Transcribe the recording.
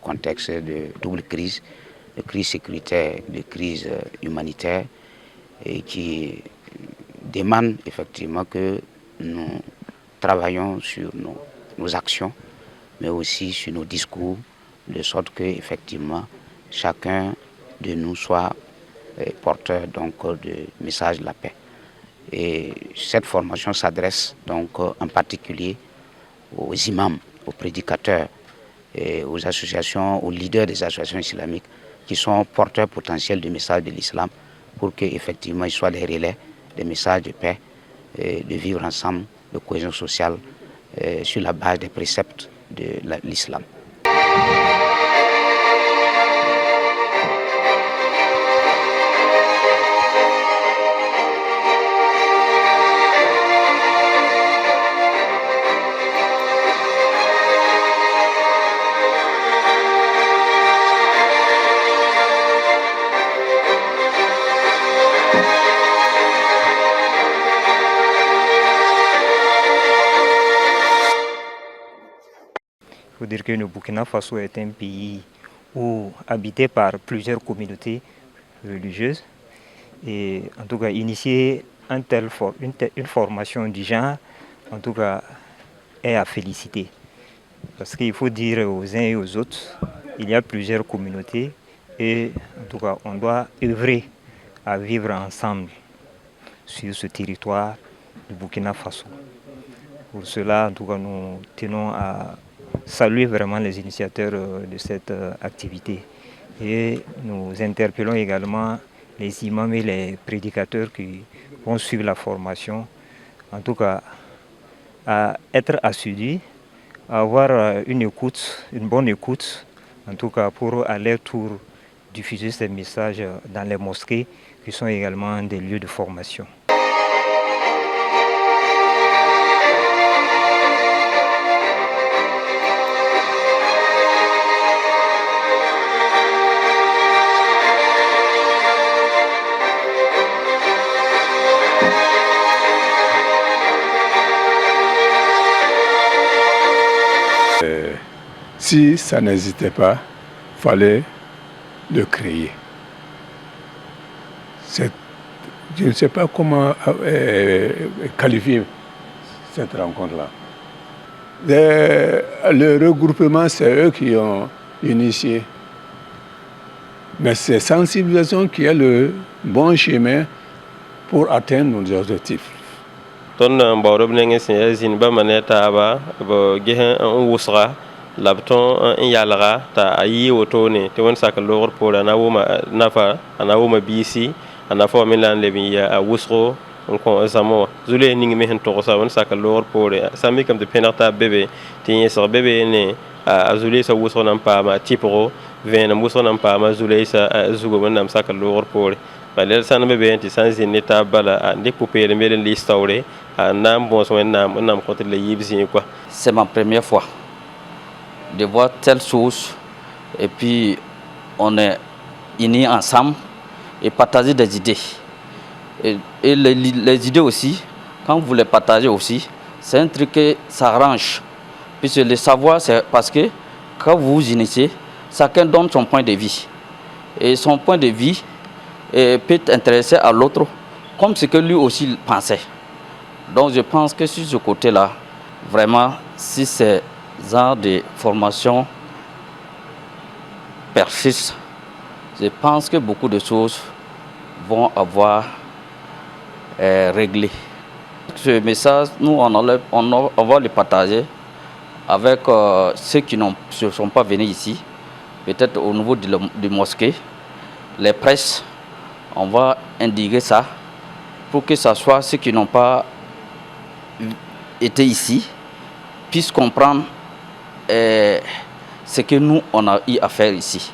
contexte de double crise, de crise sécuritaire, de crise humanitaire, et qui demande effectivement que nous travaillons sur nos actions, mais aussi sur nos discours, de sorte que effectivement chacun de nous soit porteur donc du message de la paix. Et cette formation s'adresse donc en particulier aux imams, aux prédicateurs, et aux associations, aux leaders des associations islamiques qui sont porteurs potentiels du message de l'islam pour qu'effectivement ils soient les relais des messages de paix, de vivre ensemble, de cohésion sociale sur la base des préceptes de l'islam. Il faut dire que le Burkina Faso est un pays habité par plusieurs communautés religieuses. Et en tout cas, initier une formation du genre, en tout cas, est à féliciter. Parce qu'il faut dire aux uns et aux autres, il y a plusieurs communautés et en tout cas, on doit œuvrer à vivre ensemble sur ce territoire du Burkina Faso. Pour cela, en tout cas, nous tenons à saluer vraiment les initiateurs de cette activité. Et nous interpellons également les imams et les prédicateurs qui vont suivre la formation, en tout cas à être assidus, à avoir une bonne écoute, en tout cas pour à leur tour diffuser ces messages dans les mosquées qui sont également des lieux de formation. Si ça n'existait pas, il fallait le créer. Je ne sais pas comment qualifier cette rencontre-là. Le regroupement, c'est eux qui ont initié. Mais c'est sensibilisation qui est le bon chemin pour atteindre nos objectifs. Labton in yalga ta ayi woto ne te won saka logor pola na woma nafa ana woma bisi ana fo min lan lebi ya a wusro on ko zamo zule ningi me hen to sa won saka logor pola sami kam de penarta bebe te yesor bebe ne a zule sa wusro nan pa ma tipro ven wusro nan pa ma zule sa zugo won nam saka logor pola balel san bebe ti sanzi ne ta bala ande poupé le melen listawre nam bon so nam contre le yibzi quoi. C'est ma première fois de voir telle chose et puis on est unis ensemble et partager des idées. Et les idées aussi, quand vous les partagez aussi, c'est un truc qui s'arrange. Puisque le savoir, c'est parce que quand vous vous initiez, chacun donne son point de vue. Et son point de vue peut intéresser à l'autre comme ce que lui aussi pensait. Donc je pense que sur ce côté-là, vraiment, si c'est genre de formation persiste, je pense que beaucoup de choses vont avoir réglé. Ce message, nous, on va le partager avec ceux qui ne sont pas venus ici, peut-être au niveau de mosquée, les presses, on va indiquer ça pour que ce soit ceux qui n'ont pas été ici puissent comprendre ce que nous, on a eu à faire ici.